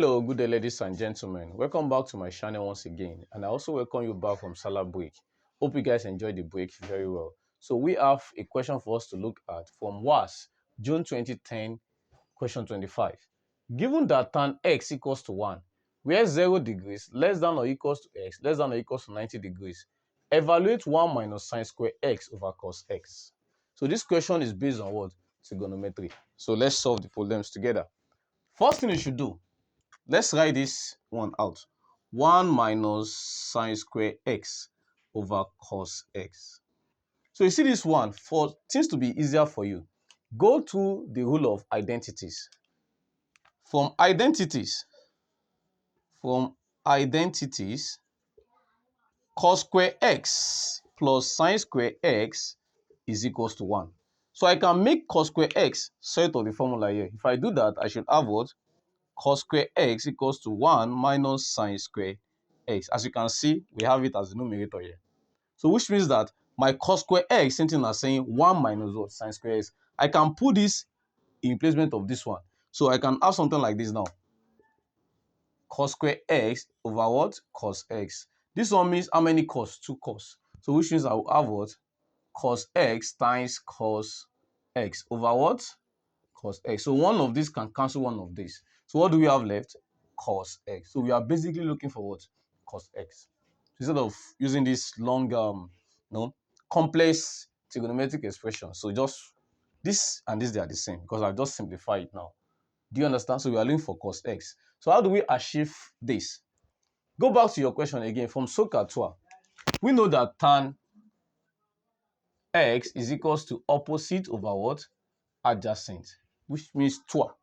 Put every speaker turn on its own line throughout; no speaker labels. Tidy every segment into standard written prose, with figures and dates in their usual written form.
Hello, good day, ladies and gentlemen. Welcome back to my channel once again, and I also welcome you back from Salah break. Hope you guys enjoyed the break very well. So we have a question for us to look at from Waec, June 2010, question 25. Given that tan x equals to 1, where 0 degrees less than or equals to x less than or equals to 90 degrees, evaluate 1 minus sine square x over cos x. So this question is based on what? Trigonometry. So let's solve the problems together. First thing you should do, let's write this one out. 1 minus sine square x over cos x. So you see this one, for things to be easier for you, go to the rule of identities. From identities, cos square x plus sine square x is equals to 1. So I can make cos square x set of the formula here. If I do that, I should have what? Cos square x equals to 1 minus sine square x. As you can see, we have it as the numerator here. So which means that my cos square x, same thing as saying 1 minus what? Sine square x. I can put this in placement of this one. So I can have something like this now. Cos square x over what? Cos x. This one means how many cos? 2 cos. So which means I will have what? Cos x times cos x over what? Cos x. So one of these can cancel one of these. So what do we have left? Cos x. So we are basically looking for what? Cos x. Instead of using this long, complex trigonometric expression. So just this and this, they are the same because I've just simplified it now. Do you understand? So we are looking for cos x. So how do we achieve this? Go back to your question again from SOHCAHTOA. We know that tan x is equals to opposite over what? Adjacent, which means TOA.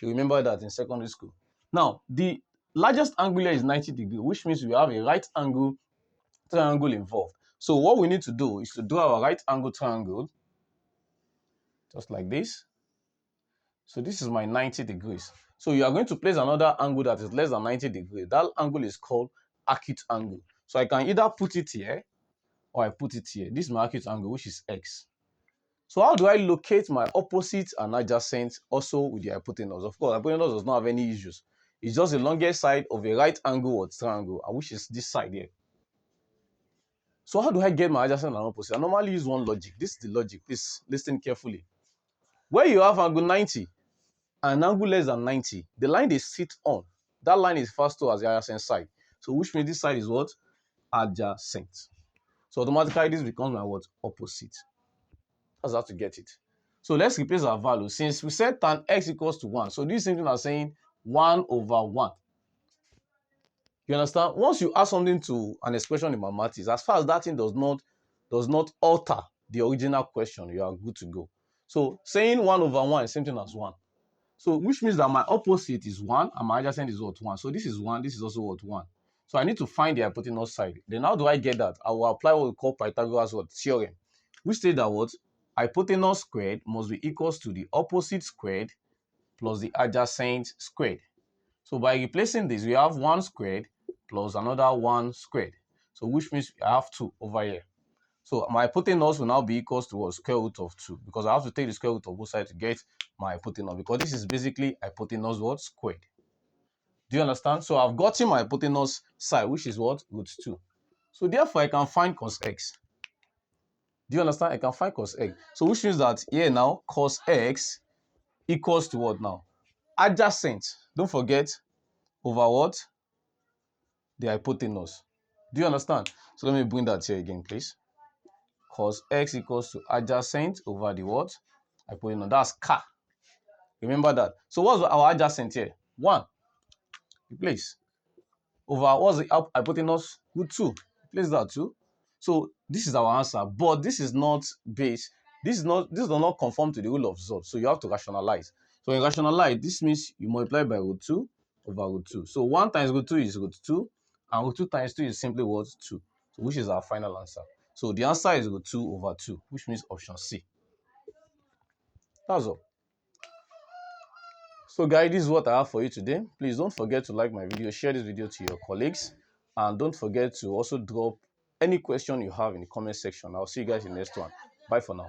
You remember that in secondary school. Now, the largest angle here is 90 degrees, which means we have a right angle triangle involved. So what we need to do is to draw our right angle triangle, just like this. So this is my 90 degrees. So you are going to place another angle that is less than 90 degrees. That angle is called acute angle. So I can either put it here or I put it here. This is my acute angle, which is x. So how do I locate my opposite and adjacent also with the hypotenuse? Of course, hypotenuse does not have any issues. It's just the longest side of a right angle or triangle, which is this side here. So how do I get my adjacent and opposite? I normally use one logic. This is the logic. Please listen carefully. Where you have angle 90 and angle less than 90, the line they sit on, that line is referred to as the adjacent side. So which means this side is what? Adjacent. So automatically this becomes my what? Opposite. That's how to get it. So let's replace our value. Since we said tan x equals to 1, so this is something as saying 1 over 1. You understand? Once you add something to an expression in mathematics, as far as that thing does not alter the original question, you are good to go. So saying 1 over 1 is same thing as 1. So which means that my opposite is 1 and my adjacent is what? 1. So this is 1, this is also what? 1. So I need to find the hypotenuse side. Then how do I get that? I will apply what we call Pythagoras theorem, which states that what? Hypotenuse squared must be equals to the opposite squared plus the adjacent squared. So by replacing this, we have 1 squared plus another 1 squared. So which means I have 2 over here. So my hypotenuse will now be equals to what? Square root of 2, because I have to take the square root of both sides to get my hypotenuse, because this is basically hypotenuse what? Squared. Do you understand? So I've gotten my hypotenuse side, which is what? Root 2. So therefore I can find cos x. Do you understand? I can find cos x. So which means that here now, cos x equals to what now? Adjacent. Don't forget, over what? The hypotenuse. Do you understand? So let me bring that here again, please. Cos x equals to adjacent over the what? Hypotenuse. That's k. Remember that. So what's our adjacent here? 1. Replace. Over what's the hypotenuse? Root 2. Replace that too. So this is our answer, but this is not base. This does not conform to the rule of result. So you have to rationalize. So in rationalize, this means you multiply by root 2 over root 2. So 1 times root 2 is root 2, and root 2 times 2 is simply what? 2. So which is our final answer. So the answer is root 2 over 2, which means option C. That's all. So guys, this is what I have for you today. Please don't forget to like my video, share this video to your colleagues, and don't forget to also drop any question you have in the comment section. I'll see you guys in the next one. Bye for now.